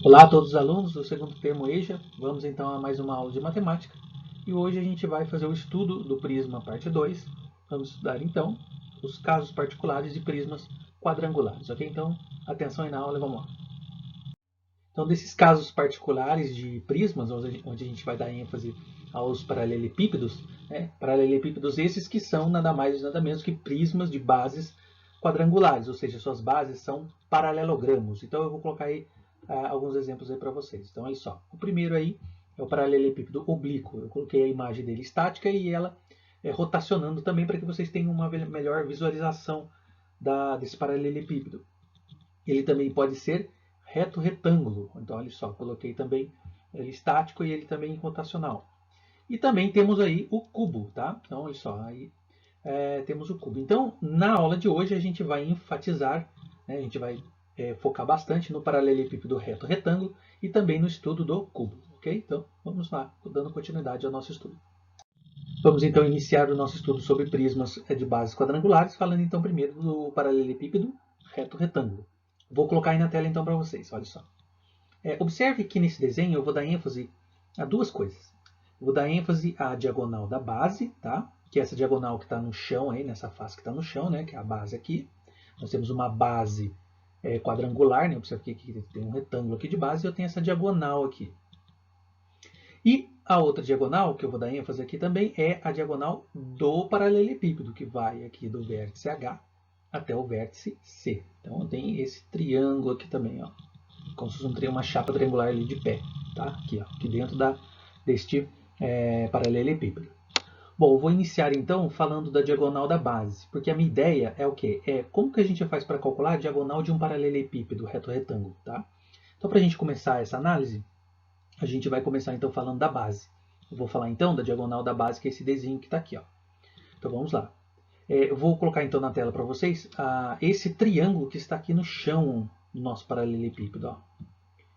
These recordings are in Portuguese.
Olá a todos os alunos do segundo termo EJA, vamos então a mais uma aula de matemática e hoje a gente vai fazer o estudo do prisma parte 2. Vamos estudar então os casos particulares de prismas quadrangulares, ok? Então atenção aí na aula e vamos lá. Então desses casos particulares de prismas, onde a gente vai dar ênfase aos paralelepípedos, paralelepípedos esses que são nada mais e nada menos que prismas de bases quadrangulares, ou seja, suas bases são paralelogramos. Então eu vou colocar aí alguns exemplos aí para vocês. Então olha só, o primeiro aí é o paralelepípedo oblíquo. Eu coloquei a imagem dele estática e ela rotacionando também para que vocês tenham uma melhor visualização desse paralelepípedo. Ele também pode ser reto retângulo. Então, olha só, coloquei também ele estático e ele também rotacional. E também temos aí o cubo, tá? Então, olha só, aí temos o cubo. Então, na aula de hoje a gente vai enfatizar, né, a gente vai focar bastante no paralelepípedo reto retângulo e também no estudo do cubo, ok? Então, vamos lá, dando continuidade ao nosso estudo. Vamos então iniciar o nosso estudo sobre prismas de bases quadrangulares, falando então primeiro do paralelepípedo reto retângulo. Vou colocar aí na tela então para vocês, olha só. Observe que nesse desenho eu vou dar ênfase a duas coisas. Eu vou dar ênfase à diagonal da base, tá? Que é essa diagonal que está no chão, aí, nessa face que está no chão, né? Que é a base aqui. Nós temos uma base quadrangular, né? Observe que tem um retângulo aqui de base e eu tenho essa diagonal aqui. E a outra diagonal, que eu vou dar ênfase aqui também, é a diagonal do paralelepípedo, que vai aqui do vértice H até o vértice C. Então tem esse triângulo aqui também, ó, como se fosse uma chapa triangular ali de pé, tá? Aqui, ó, aqui dentro deste paralelepípedo. Bom, eu vou iniciar então falando da diagonal da base, porque a minha ideia é o quê? É como que a gente faz para calcular a diagonal de um paralelepípedo reto-retângulo, tá? Então, para a gente começar essa análise, a gente vai começar então falando da base. Eu vou falar então da diagonal da base, que é esse desenho que está aqui, ó. Então vamos lá. Eu vou colocar então na tela para vocês esse triângulo que está aqui no chão do nosso paralelepípedo, ó.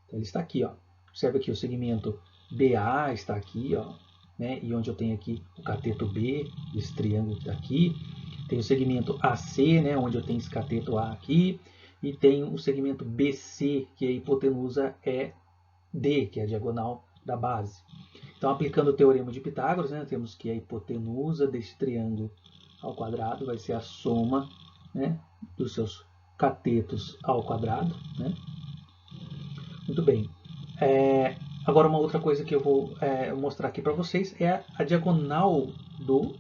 Então, ele está aqui, ó. Observe aqui o segmento BA está aqui, ó, né? E onde eu tenho aqui o cateto B, esse triângulo que está aqui. Tem o segmento AC, né? Onde eu tenho esse cateto A aqui. E tem o segmento BC, que a hipotenusa é D, que é a diagonal da base. Então, aplicando o teorema de Pitágoras, né, temos que a hipotenusa deste triângulo ao quadrado vai ser a soma, né, dos seus catetos ao quadrado. Né? Muito bem. Agora, uma outra coisa que eu vou mostrar aqui para vocês é a diagonal do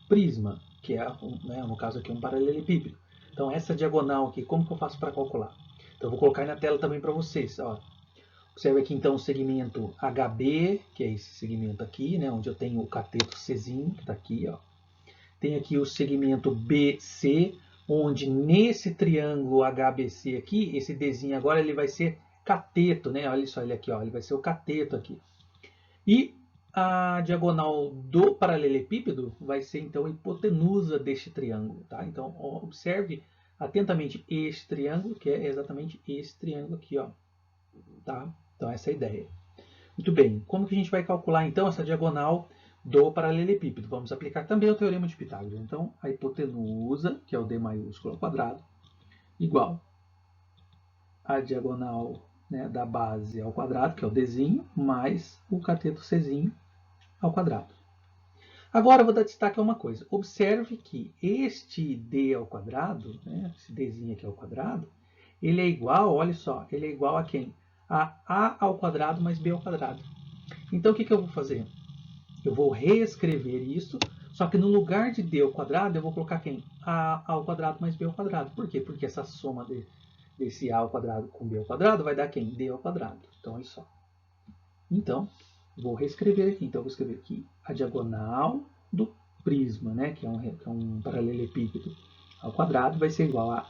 prisma, que é, né, no caso aqui, um paralelepípedo. Então, essa diagonal aqui, como que eu faço para calcular? Então, eu vou colocar aí na tela também para vocês. Ó. Observe aqui então o segmento HB, que é esse segmento aqui, né, onde eu tenho o cateto Czinho, que está aqui. Ó. Tem aqui o segmento BC, onde nesse triângulo HBC aqui, esse Dzinho agora ele vai ser cateto, né? Olha só ele aqui, ó, ele vai ser o cateto aqui. E a diagonal do paralelepípedo vai ser então a hipotenusa deste triângulo, tá? Então observe atentamente este triângulo, que é exatamente esse triângulo aqui, ó, tá? Então essa é a ideia. Muito bem, como que a gente vai calcular então essa diagonal do paralelepípedo? Vamos aplicar também o teorema de Pitágoras. Então, a hipotenusa, que é o D maiúsculo ao quadrado, igual a diagonal, né, da base ao quadrado, que é o Dzinho, mais o cateto Czinho ao quadrado. Agora eu vou dar destaque a uma coisa. Observe que este D ao quadrado, né, esse Dzinho aqui ao quadrado, ele é igual, olha só, ele é igual a quem? A ao quadrado mais B ao quadrado. Então o que eu vou fazer? Eu vou reescrever isso, só que no lugar de D ao quadrado, eu vou colocar quem? A ao quadrado mais B ao quadrado. Por quê? Porque essa soma desse A ao quadrado com B ao quadrado vai dar quem? D ao quadrado. Então, olha só. Então, vou reescrever aqui. Então, eu vou escrever aqui a diagonal do prisma, né? Que é um paralelepípedo ao quadrado, vai ser igual a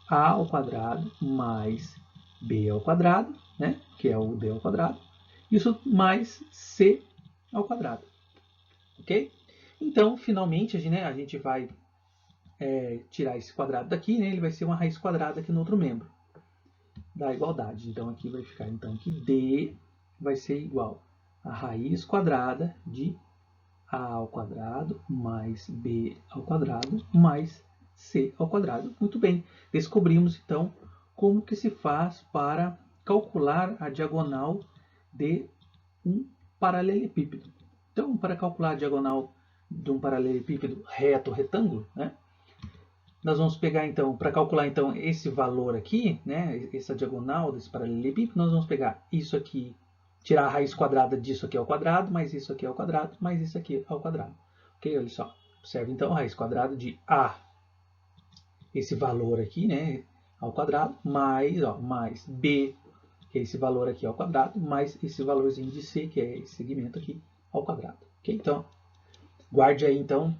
ao quadrado mais B ao quadrado, né? Que é o D ao quadrado. Isso mais C ao quadrado. Ok? Então, finalmente, a gente vai tirar esse quadrado daqui, né? Ele vai ser uma raiz quadrada aqui no outro membro da igualdade. Então, aqui vai ficar então que D vai ser igual a raiz quadrada de A ao quadrado mais B ao quadrado mais C ao quadrado. Muito bem, descobrimos então como que se faz para calcular a diagonal de um paralelepípedo. Então, para calcular a diagonal de um paralelepípedo reto retângulo, né, nós vamos pegar então, para calcular então esse valor aqui, né, essa diagonal desse paralelepípedo, nós vamos pegar isso aqui, tirar a raiz quadrada disso aqui ao quadrado, mais isso aqui ao quadrado, mais isso aqui ao quadrado. Ok? Olha só. Observe então a raiz quadrada de A, esse valor aqui, né, ao quadrado, mais B, que é esse valor aqui ao quadrado, mais esse valorzinho de C, que é esse segmento aqui, ao quadrado. Ok? Então, guarde aí então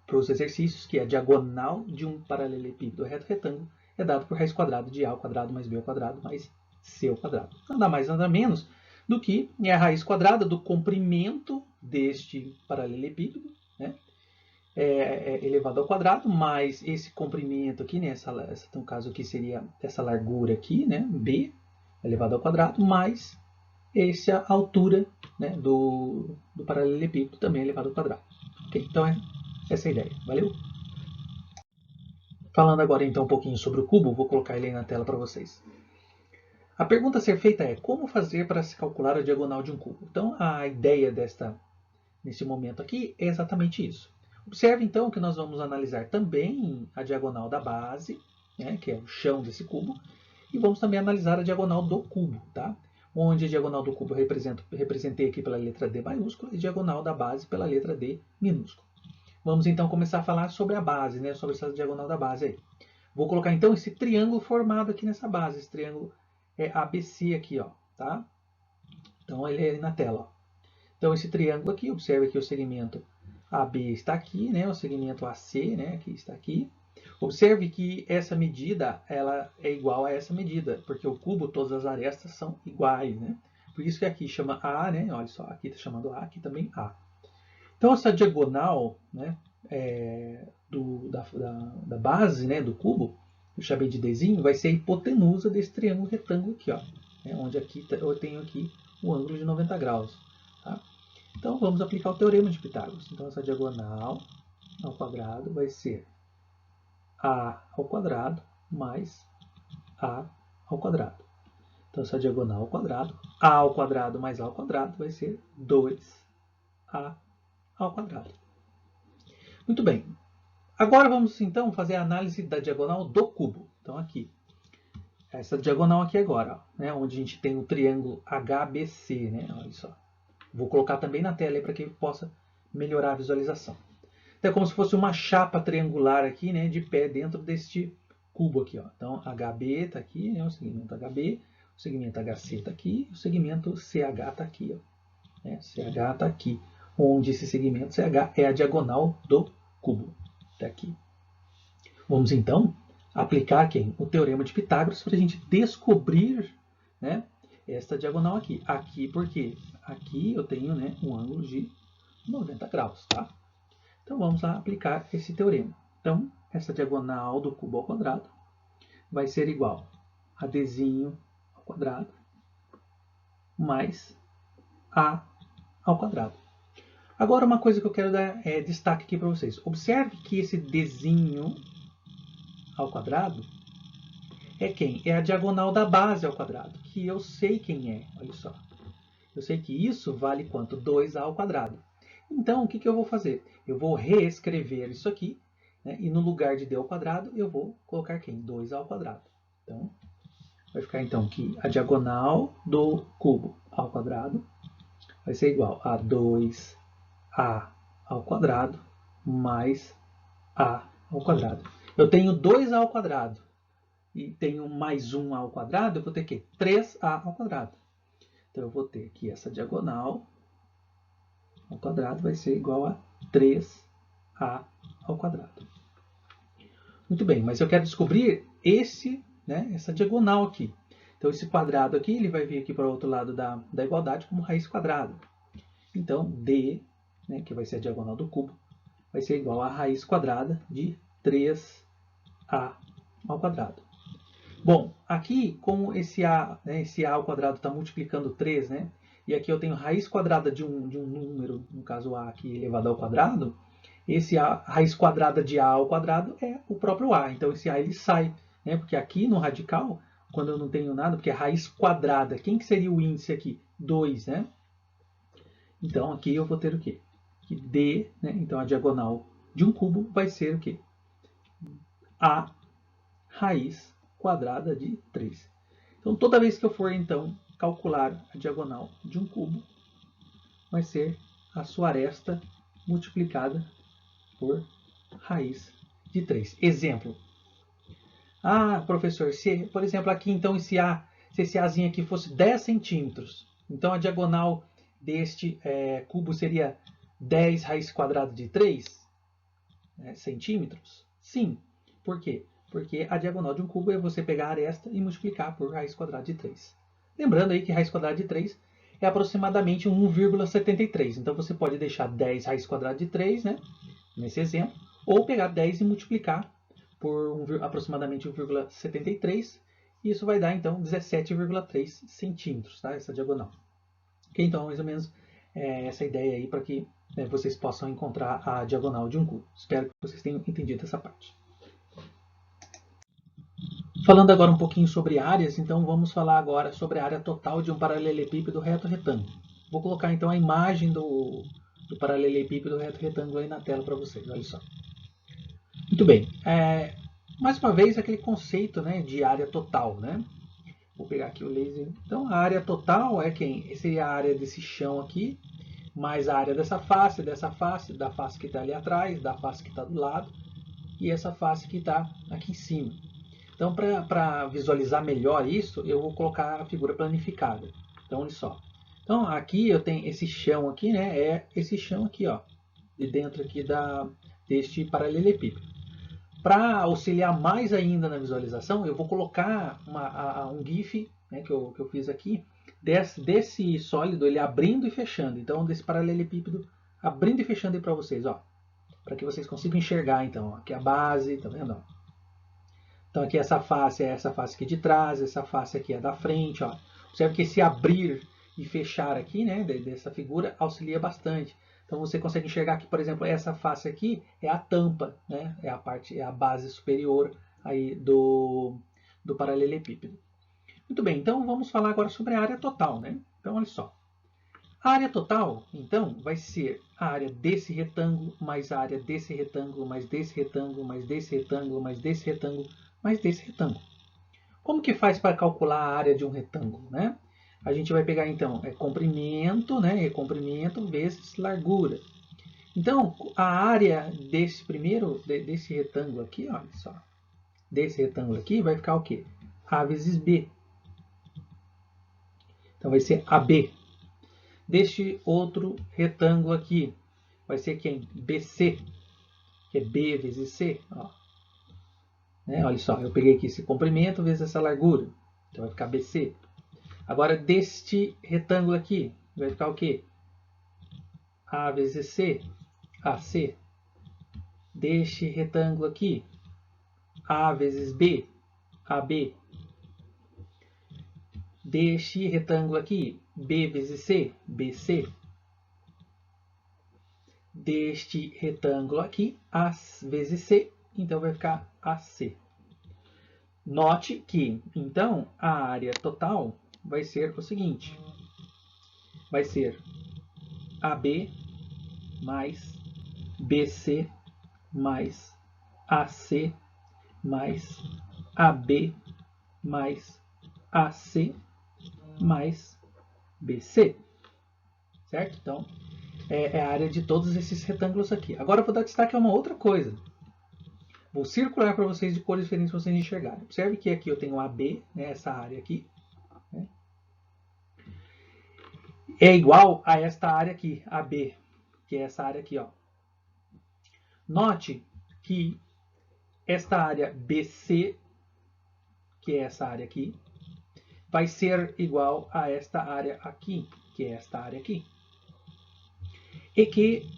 para os exercícios que a diagonal de um paralelepípedo reto retângulo é dado por raiz quadrada de A ao quadrado mais B ao quadrado mais C ao quadrado. Nada mais, nada menos do que a raiz quadrada do comprimento deste paralelepípedo, né, elevado ao quadrado, mais esse comprimento aqui, né, no caso aqui seria essa largura aqui, né, B, elevado ao quadrado, mais essa altura, né, do paralelepípedo também elevado ao quadrado. Okay? Então, essa é a ideia. Valeu? Falando agora então um pouquinho sobre o cubo, vou colocar ele aí na tela para vocês. A pergunta a ser feita é: como fazer para se calcular a diagonal de um cubo? Então, a ideia nesse momento aqui é exatamente isso. Observe então que nós vamos analisar também a diagonal da base, né, que é o chão desse cubo, e vamos também analisar a diagonal do cubo, tá? Onde a diagonal do cubo eu representei aqui pela letra D maiúscula e a diagonal da base pela letra D minúscula. Vamos então começar a falar sobre a base, né, sobre essa diagonal da base aí. Vou colocar então esse triângulo formado aqui nessa base, esse triângulo ABC aqui, ó, tá? Então ele é na tela, ó. Então esse triângulo aqui, observe que o segmento AB está aqui, né? O segmento AC, né, aqui está aqui. Observe que essa medida ela é igual a essa medida, porque o cubo, todas as arestas são iguais, né? Por isso que aqui chama A, né? Olha só, aqui está chamando A, aqui também A. Então essa diagonal, né, da base, né, do cubo, eu chamei de Dzinho, vai ser a hipotenusa desse triângulo retângulo aqui, ó, onde aqui eu tenho aqui o ângulo de 90 graus. Tá? Então vamos aplicar o teorema de Pitágoras. Então essa diagonal ao quadrado vai ser A ao quadrado mais A ao quadrado. Então essa diagonal ao quadrado, A ao quadrado mais A ao quadrado, vai ser 2A ao quadrado. Muito bem. Agora vamos então fazer a análise da diagonal do cubo. Então aqui, essa diagonal aqui agora, ó, né, onde a gente tem o triângulo HBC, né? Olha só. Vou colocar também na tela para que possa melhorar a visualização. Então é como se fosse uma chapa triangular aqui, né, de pé dentro deste cubo aqui, ó. Então HB está aqui, né, o segmento HB, o segmento HC está aqui, o segmento CH está aqui, ó. CH está aqui, onde esse segmento CH é a diagonal do cubo. Está aqui. Vamos então aplicar o teorema de Pitágoras para a gente descobrir, né, esta diagonal aqui. Aqui porque aqui eu tenho, né, um ângulo de 90 graus. Tá? Então vamos lá aplicar esse teorema. Então essa diagonal do cubo ao quadrado vai ser igual a Dzinho ao quadrado mais A ao quadrado. Agora uma coisa que eu quero dar destaque aqui para vocês. Observe que esse Dzinho ao quadrado é quem? É a diagonal da base ao quadrado, que eu sei quem é. Olha só. Eu sei que isso vale quanto? 2A ao quadrado. Então, o que eu vou fazer? Eu vou reescrever isso aqui, né, e no lugar de D ao quadrado, eu vou colocar quem? 2A ao quadrado. Então, vai ficar então que a diagonal do cubo ao quadrado vai ser igual a 2A ao quadrado mais A ao quadrado. Eu tenho 2A ao quadrado e tenho mais 1A ao quadrado, eu vou ter que 3A ao quadrado. Então eu vou ter que essa diagonal ao quadrado vai ser igual a 3A ao quadrado. Muito bem, mas eu quero descobrir essa diagonal aqui. Então esse quadrado aqui ele vai vir aqui para o outro lado da igualdade como raiz quadrada. Então D, né, que vai ser a diagonal do cubo, vai ser igual a raiz quadrada de 3A ao quadrado. Bom, aqui como esse A ao quadrado está multiplicando 3, né? E aqui eu tenho raiz quadrada de um número, no caso A aqui elevado ao quadrado, raiz quadrada de A ao quadrado é o próprio A. Então esse A ele sai, né? Porque aqui no radical, quando eu não tenho nada, porque é raiz quadrada. Quem que seria o índice aqui? 2, né? Então, aqui eu vou ter o quê? Que D, né? Então, a diagonal de um cubo vai ser o quê? A raiz quadrada de 3. Então, toda vez que eu for, então, calcular a diagonal de um cubo, vai ser a sua aresta multiplicada por raiz de 3. Exemplo. Ah, professor, se, por exemplo, aqui, então, se esse Azinho aqui fosse 10 centímetros, então a diagonal deste cubo seria 10 raiz quadrada de 3 centímetros? Sim. Por quê? Porque a diagonal de um cubo é você pegar a aresta e multiplicar por raiz quadrada de 3. Lembrando aí que raiz quadrada de 3 é aproximadamente 1,73. Então você pode deixar 10 raiz quadrada de 3, né, nesse exemplo, ou pegar 10 e multiplicar por aproximadamente 1,73. E isso vai dar então 17,3 centímetros, tá? Essa diagonal. Ok, então mais ou menos essa ideia aí para que vocês possam encontrar a diagonal de um cubo. Espero que vocês tenham entendido essa parte. Falando agora um pouquinho sobre áreas, então vamos falar agora sobre a área total de um paralelepípedo reto-retângulo. Vou colocar então a imagem do paralelepípedo reto-retângulo aí na tela para vocês, olha só. Muito bem, mais uma vez aquele conceito, né, de área total, né? Vou pegar aqui o laser. Então a área total é quem? Seria a área desse chão aqui, mais a área dessa face, da face que está ali atrás, da face que está do lado e essa face que está aqui em cima. Então, para visualizar melhor isso, eu vou colocar a figura planificada. Então, olha só. Então, aqui eu tenho esse chão aqui, né? É esse chão aqui, ó, de dentro aqui deste paralelepípedo. Para auxiliar mais ainda na visualização, eu vou colocar um GIF, né, que eu fiz aqui, desse sólido, ele abrindo e fechando. Então, desse paralelepípedo abrindo e fechando aí para vocês, ó. Para que vocês consigam enxergar, então. Ó, aqui a base, tá vendo? Ó? Então aqui essa face é essa face aqui de trás, essa face aqui é da frente. Ó. Observe que esse abrir e fechar aqui, né, dessa figura auxilia bastante. Então você consegue enxergar que, por exemplo, essa face aqui é a tampa, né, é a base superior aí do paralelepípedo. Muito bem, então vamos falar agora sobre a área total, né? Então olha só. A área total, então, vai ser a área desse retângulo, mais a área desse retângulo, mais desse retângulo, mais desse retângulo, mais desse retângulo, mais desse retângulo. Como que faz para calcular a área de um retângulo, né? A gente vai pegar, então, comprimento, né? Comprimento vezes largura. Então, a área desse desse retângulo aqui, olha só, desse retângulo aqui, vai ficar o quê? A vezes B. Então, vai ser AB. Deste outro retângulo aqui, vai ser quem? BC, que é B vezes C. Ó. Né? Olha só, eu peguei aqui esse comprimento vezes essa largura. Então vai ficar BC. Agora, deste retângulo aqui, vai ficar o quê? A vezes C, AC. Deste retângulo aqui, A vezes B, AB. Deste retângulo aqui, B vezes C, BC. Deste retângulo aqui, A vezes C, então vai ficar AC. Note que, então, a área total vai ser o seguinte. Vai ser AB mais BC mais AC mais AB mais AC mais BC. Certo? Então, é a área de todos esses retângulos aqui. Agora eu vou dar destaque a uma outra coisa. Vou circular para vocês de cores diferentes para vocês enxergarem. Observe que aqui eu tenho AB, né, essa área aqui. Né, é igual a esta área aqui, AB, que é essa área aqui. Ó. Note que esta área BC, que é essa área aqui, vai ser igual a esta área aqui, que é esta área aqui. E que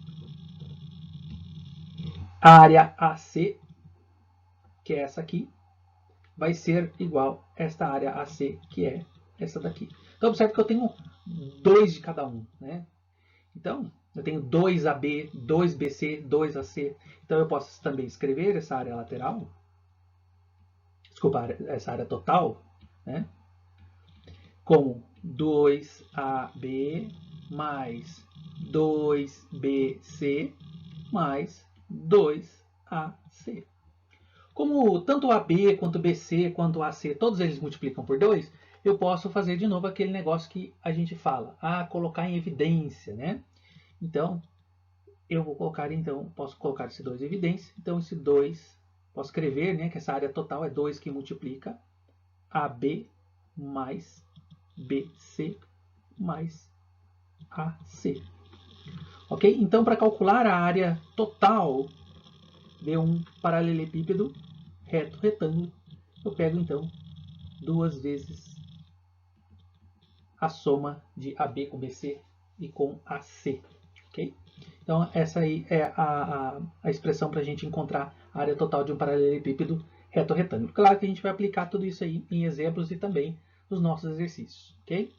a área AC, que é essa aqui, vai ser igual a esta área AC, que é essa daqui. Então, observe que eu tenho 2 de cada um. Né? Então, eu tenho 2AB, 2BC, 2AC. Então, eu posso também escrever essa área lateral, desculpa, essa área total, né? Como 2AB mais 2BC mais 2AC. Como tanto AB quanto BC quanto AC, todos eles multiplicam por 2, eu posso fazer de novo aquele negócio que a gente fala, colocar em evidência, né? Então, eu vou colocar, então, posso colocar esse 2 em evidência. Então, esse 2, posso escrever, né, que essa área total é 2 que multiplica AB mais BC mais AC. Ok? Então, para calcular a área total de um paralelepípedo reto retângulo, eu pego, então, 2 vezes a soma de AB com BC e com AC. Ok? Então, essa aí é a expressão para a gente encontrar a área total de um paralelepípedo reto retângulo. Claro que a gente vai aplicar tudo isso aí em exemplos e também nos nossos exercícios. Ok?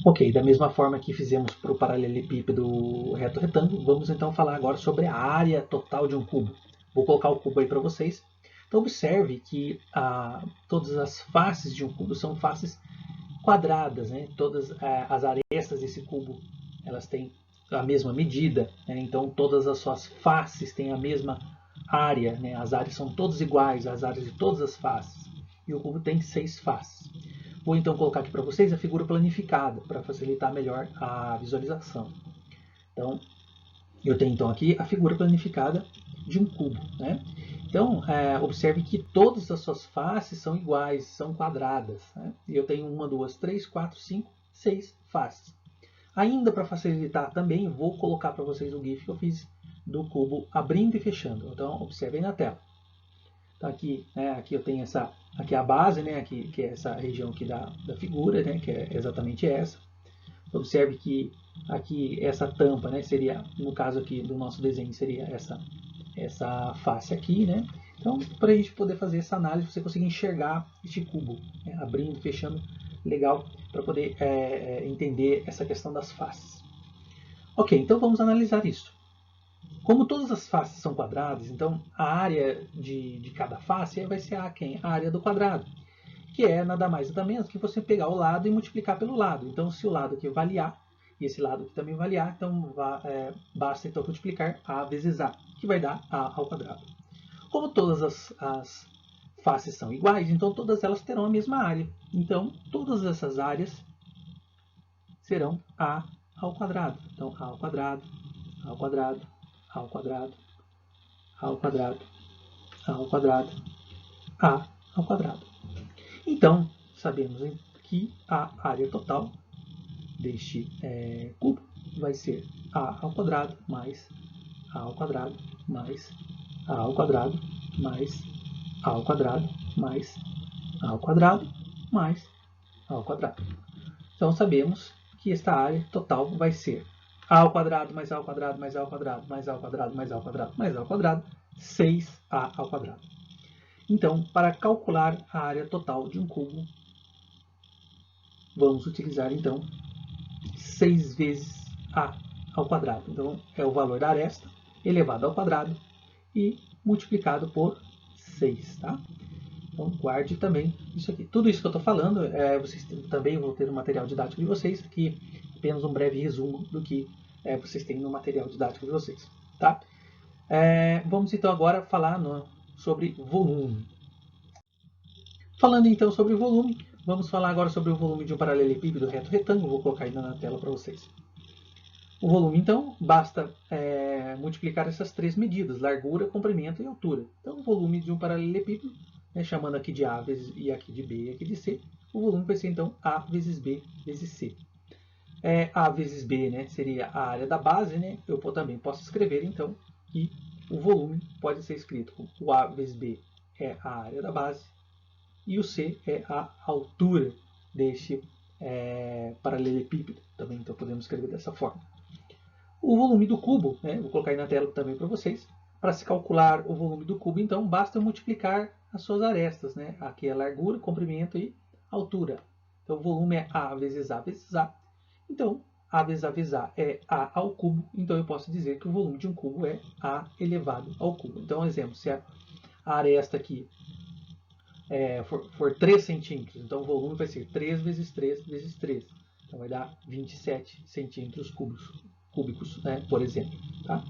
Ok, da mesma forma que fizemos para o paralelepípedo reto retângulo, vamos então falar agora sobre a área total de um cubo. Vou colocar o cubo aí para vocês. Então observe que todas as faces de um cubo são faces quadradas, né? Todas as arestas desse cubo elas têm a mesma medida, né? Então todas as suas faces têm a mesma área, né? As áreas são todas iguais, as áreas de todas as faces. E o cubo tem 6 faces. Vou então colocar aqui para vocês a figura planificada, para facilitar melhor a visualização. Então, eu tenho então aqui a figura planificada de um cubo, né? Então, observe que todas as suas faces são iguais, são quadradas, né? E eu tenho 1, 2, 3, 4, 5, 6 faces. Ainda para facilitar também, vou colocar para vocês o GIF que eu fiz do cubo abrindo e fechando. Então, observem na tela. Então, aqui, né, aqui eu tenho aqui a base, né, aqui, que é essa região aqui da figura, né, que é exatamente essa. Observe que aqui essa tampa, né, seria, no caso aqui do nosso desenho, seria essa face aqui, né? Então, para a gente poder fazer essa análise, você conseguir enxergar este cubo, né, abrindo, fechando, legal, para poder entender essa questão das faces. Ok, então vamos analisar isso. Como todas as faces são quadradas, então a área de cada face vai ser a área do quadrado, que é nada mais nada menos que você pegar o lado e multiplicar pelo lado. Então, se o lado aqui vale A e esse lado aqui também vale A, então basta então multiplicar A vezes A, que vai dar A ao quadrado. Como todas as faces são iguais, então todas elas terão a mesma área. Então, todas essas áreas serão A ao quadrado. Então, A ao quadrado, A ao quadrado, A ao quadrado, A ao quadrado, A ao quadrado, A ao quadrado. Então, sabemos que a área total deste cubo vai ser A ao quadrado mais A ao quadrado mais A ao quadrado mais A ao quadrado mais A ao quadrado mais A ao quadrado. Então, sabemos que esta área total vai ser A ao quadrado mais A ao quadrado mais A ao quadrado mais A ao quadrado mais A ao quadrado mais A ao quadrado, 6A ao quadrado. Então, para calcular a área total de um cubo, vamos utilizar então 6 vezes A ao quadrado. Então, é o valor da aresta elevado ao quadrado e multiplicado por 6. Tá? Então, guarde também isso aqui. Tudo isso que eu estou falando, vocês também vão ter no material didático de vocês, aqui apenas um breve resumo do que vocês têm no material didático de vocês. Tá? Vamos então agora falar sobre volume. Falando então sobre o volume, vamos falar agora sobre o volume de um paralelepípedo reto retângulo. Vou colocar ainda na tela para vocês. O volume, então, basta multiplicar essas três medidas, largura, comprimento e altura. Então, o volume de um paralelepípedo, chamando aqui de A vezes, e aqui de B e aqui de C, o volume vai ser, então, A vezes B vezes C. A vezes B, né, seria a área da base, né? Eu também posso escrever, então, que o volume pode ser escrito como o A vezes B é a área da base, e o C é a altura deste paralelepípedo. Também então podemos escrever dessa forma. O volume do cubo, né, vou colocar aí na tela também para vocês. Para se calcular o volume do cubo, então basta multiplicar as suas arestas. Né? Aqui é largura, comprimento e altura. Então o volume é A vezes A vezes A. Então A vezes A é A ao cubo. Então eu posso dizer que o volume de um cubo é A elevado ao cubo. Então, exemplo, se a aresta aqui for 3 centímetros, então o volume vai ser 3 vezes 3 vezes 3. Então vai dar 27 centímetros cúbicos, né, por exemplo. Tá?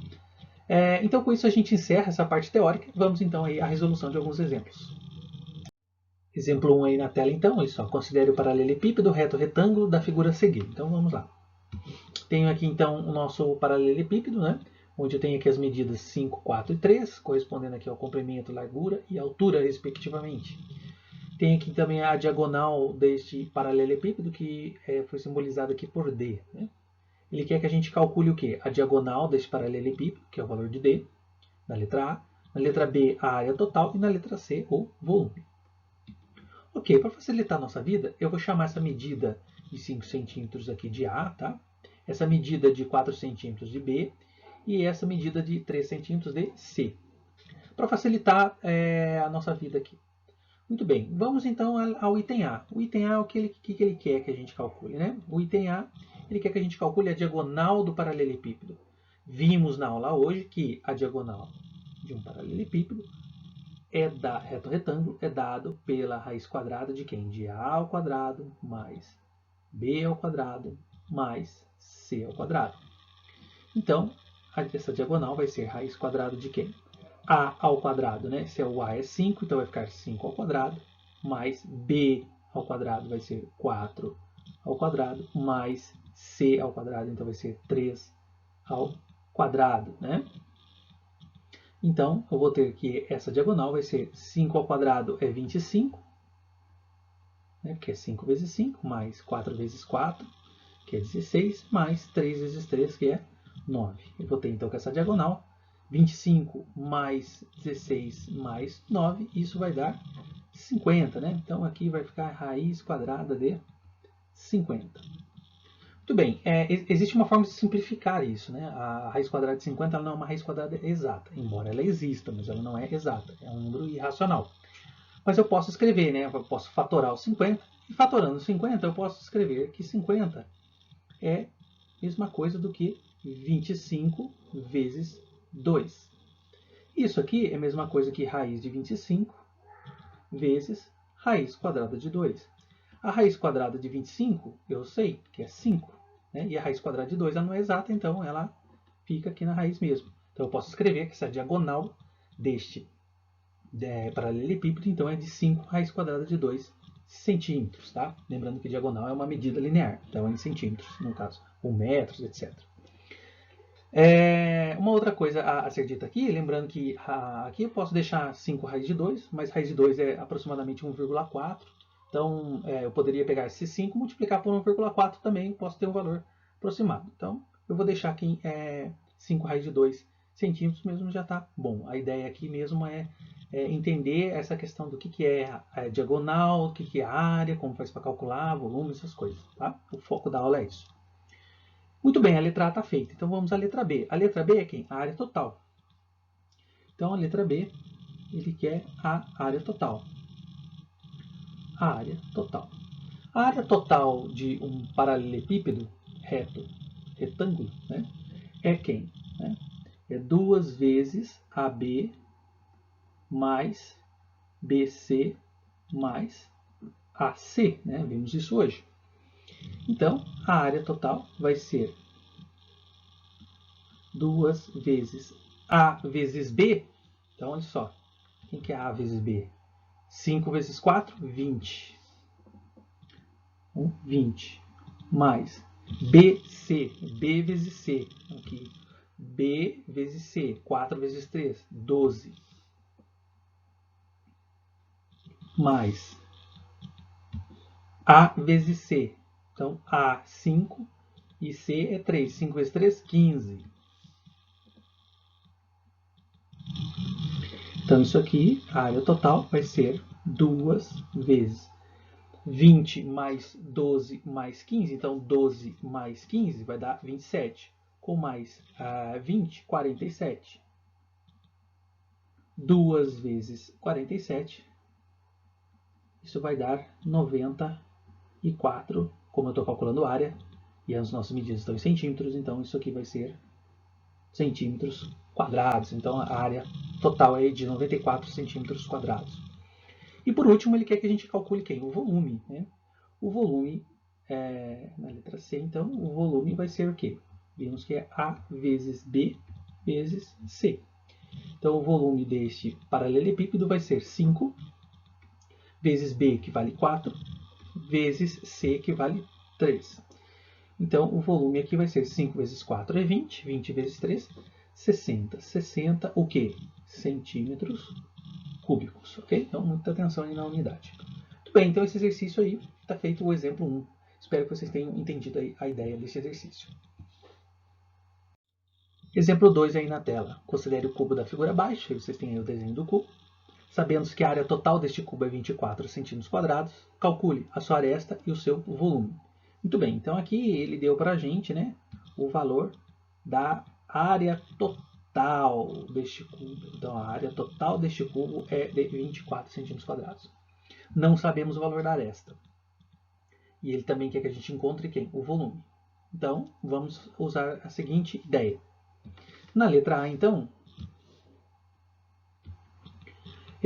Então com isso a gente encerra essa parte teórica. Vamos então aí à resolução de alguns exemplos. Exemplo 1 aí na tela então, olha só. Considere o paralelepípedo, reto, retângulo da figura a seguir. Então vamos lá. Tenho aqui então o nosso paralelepípedo, né? Onde eu tenho aqui as medidas 5, 4 e 3, correspondendo aqui ao comprimento, largura e altura, respectivamente. Tem aqui também a diagonal deste paralelepípedo, que foi simbolizada aqui por D. Né? Ele quer que a gente calcule o quê? A diagonal deste paralelepípedo, que é o valor de D, na letra A. Na letra B, a área total. E na letra C, o volume. Ok, para facilitar a nossa vida, eu vou chamar essa medida de 5 centímetros aqui de A, tá? Essa medida de 4 centímetros de B e essa medida de 3 centímetros de C. Para facilitar a nossa vida aqui. Muito bem, vamos então ao item A. O item A é o que ele quer que a gente calcule, né? O item A, ele quer que a gente calcule a diagonal do paralelepípedo. Vimos na aula hoje que a diagonal de um paralelepípedo reto retângulo é dado pela raiz quadrada de quem? De A ao quadrado mais B ao quadrado mais C ao quadrado. Então, essa diagonal vai ser raiz quadrada de quem? A ao quadrado, né? Se o A é 5, então vai ficar 5 ao quadrado, mais B ao quadrado vai ser 4 ao quadrado, mais C ao quadrado, então vai ser 3 ao quadrado, né? Então, eu vou ter que essa diagonal vai ser 5 ao quadrado é 25, né, que é 5 vezes 5, mais 4 vezes 4, que é 16, mais 3 vezes 3, que é 9. Eu vou ter então que essa diagonal, 25 mais 16 mais 9, isso vai dar 50, né? Então aqui vai ficar raiz quadrada de 50. Muito bem, existe uma forma de simplificar isso, né? A raiz quadrada de 50 ela não é uma raiz quadrada exata, embora ela exista, mas ela não é exata, é um número irracional. Mas eu posso escrever, né? Eu posso fatorar o 50, e fatorando 50 eu posso escrever que 50 é a mesma coisa do que 25 vezes 2. Isso aqui é a mesma coisa que raiz de 25 vezes raiz quadrada de 2. A raiz quadrada de 25, eu sei que é 5. Né? E a raiz quadrada de 2 ela não é exata, então ela fica aqui na raiz mesmo. Então eu posso escrever que essa diagonal deste paralelepípedo então é de 5 raiz quadrada de 2 centímetros. Tá? Lembrando que diagonal é uma medida linear, então é em centímetros, no caso, ou metros, etc. Uma outra coisa a ser dita aqui, lembrando que aqui eu posso deixar 5 raiz de 2, mas raiz de 2 é aproximadamente 1,4. Então, eu poderia pegar esse 5 e multiplicar por 1,4 também, posso ter um valor aproximado. Então, eu vou deixar aqui 5 raiz de 2 centímetros mesmo, já está bom. A ideia aqui mesmo é entender essa questão do que é a diagonal, o que é a área, como faz para calcular, volume, essas coisas. Tá? O foco da aula é isso. Muito bem, a letra A está feita. Então vamos à letra B. A letra B é quem? A área total. Então a letra B, ele quer a área total. A área total. A área total de um paralelepípedo retângulo, né, é quem? Né? É 2 vezes AB mais BC mais AC. Né? Vimos isso hoje. Então, a área total vai ser 2 vezes A vezes B. Então, olha só. Quem que é A vezes B? 5 vezes 4, 20. 20. Mais BC. B vezes C. Aqui. B vezes C. 4 vezes 3, 12. Mais A vezes C. Então, A, 5. E C é 3. 5 vezes 3, 15. Então, isso aqui, a área total vai ser 2 vezes 20 mais 12 mais 15. Então, 12 mais 15 vai dar 27. Com mais 20, 47. 2 vezes 47. Isso vai dar 94. Como eu estou calculando a área, e as nossas medidas estão em centímetros, então isso aqui vai ser centímetros quadrados. Então, a área total é de 94 centímetros quadrados. E por último, ele quer que a gente calcule quem? O volume. Né? O volume, na letra C, então, o volume vai ser o quê? Vimos que é A vezes B vezes C. Então, o volume deste paralelepípedo vai ser 5 vezes B, que vale 4, vezes C, que vale 3. Então, o volume aqui vai ser 5 vezes 4 é 20, 20 vezes 3, 60. 60, o quê? Centímetros cúbicos, ok? Então, muita atenção aí na unidade. Muito bem, então esse exercício aí está feito o exemplo 1. Espero que vocês tenham entendido aí a ideia desse exercício. Exemplo 2 aí na tela. Considere o cubo da figura abaixo, vocês têm aí o desenho do cubo. Sabendo que a área total deste cubo é 24 cm², calcule a sua aresta e o seu volume. Muito bem, então aqui ele deu para a gente, né, o valor da área total deste cubo. Então a área total deste cubo é de 24 cm². Não sabemos o valor da aresta. E ele também quer que a gente encontre quem? O volume. Então vamos usar a seguinte ideia. Na letra A, então,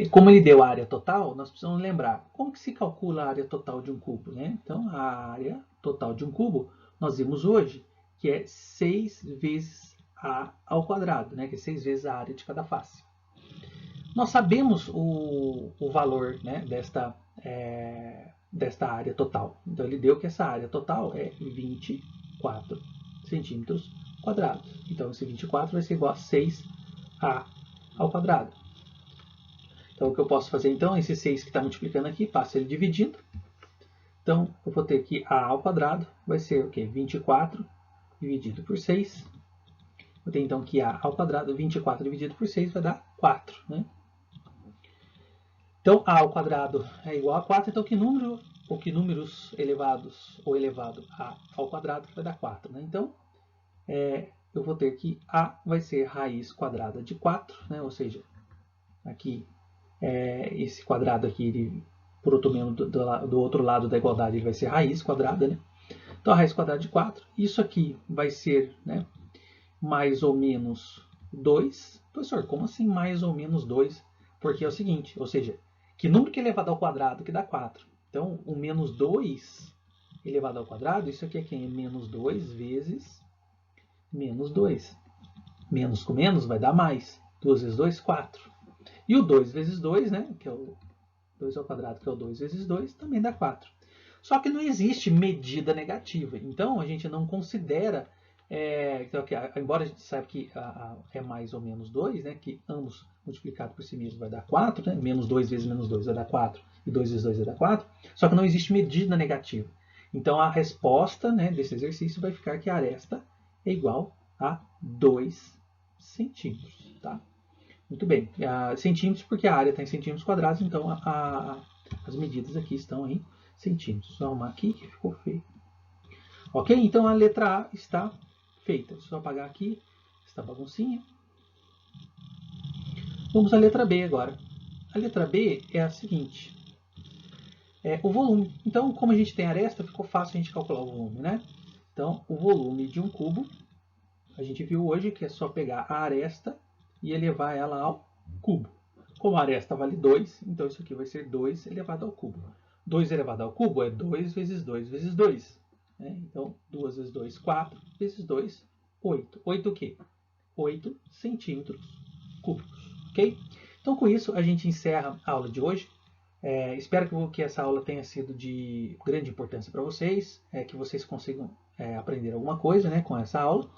como ele deu a área total, nós precisamos lembrar como que se calcula a área total de um cubo. Né? Então, a área total de um cubo, nós vimos hoje, que é 6 vezes A ao quadrado, né? Que é 6 vezes a área de cada face. Nós sabemos o valor, né, desta área total. Então, ele deu que essa área total é 24 centímetros quadrados. Então, esse 24 vai ser igual a 6A ao quadrado. Então, o que eu posso fazer, então, esse 6 que está multiplicando aqui, passo ele dividindo. Então, eu vou ter que A ao quadrado vai ser o quê? 24 dividido por 6. Vou ter, então, que A ao quadrado, 24 dividido por 6, vai dar 4. Né? Então, A ao quadrado é igual a 4. Então, que números elevados ou elevado A ao quadrado vai dar 4. Né? Então, eu vou ter que A vai ser raiz quadrada de 4. Né? Ou seja, aqui esse quadrado aqui, ele, por outro menos do outro lado da igualdade, ele vai ser raiz quadrada, né? Então, a raiz quadrada de 4. Isso aqui vai ser, né, mais ou menos 2. Professor, como assim mais ou menos 2? Porque é o seguinte, ou seja, que número que é elevado ao quadrado que dá 4? Então, o menos 2 elevado ao quadrado, isso aqui é quem? É menos 2 vezes menos 2. Menos com menos vai dar mais. 2 vezes 2, 4. E o 2 vezes 2, né, que é o 2 ao quadrado, que é o 2 vezes 2, também dá 4. Só que não existe medida negativa. Então, a gente não considera, então, embora a gente saiba que é mais ou menos 2, né, que ambos multiplicados por si mesmo vai dar 4, né, menos 2 vezes menos 2 vai dar 4, e 2 vezes 2 vai dar 4, só que não existe medida negativa. Então, a resposta, né, desse exercício vai ficar que a aresta é igual a 2 centímetros. Tá? Muito bem, centímetros porque a área está em centímetros quadrados, então as medidas aqui estão em centímetros. Vou arrumar aqui que ficou feio. Ok? Então a letra A está feita. Deixa eu apagar aqui esta baguncinha. Vamos à letra B agora. A letra B é a seguinte. O volume. Então, como a gente tem aresta, ficou fácil a gente calcular o volume, né? Então, o volume de um cubo, a gente viu hoje que é só pegar a aresta e elevar ela ao cubo. Como a aresta vale 2, então isso aqui vai ser 2 elevado ao cubo. 2 elevado ao cubo é 2 vezes 2 vezes 2. Né? Então, 2 vezes 2, 4, vezes 2, 8. 8 o quê? 8 centímetros cúbicos. Ok? Então, com isso, a gente encerra a aula de hoje. Espero que essa aula tenha sido de grande importância para vocês, que vocês consigam aprender alguma coisa, né, com essa aula.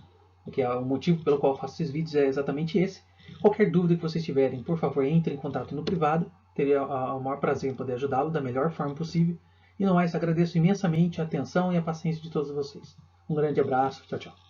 Que é o motivo pelo qual eu faço esses vídeos é exatamente esse. Qualquer dúvida que vocês tiverem, por favor, entre em contato no privado. Teria o maior prazer em poder ajudá-lo da melhor forma possível. E no mais, agradeço imensamente a atenção e a paciência de todos vocês. Um grande abraço. Tchau, tchau.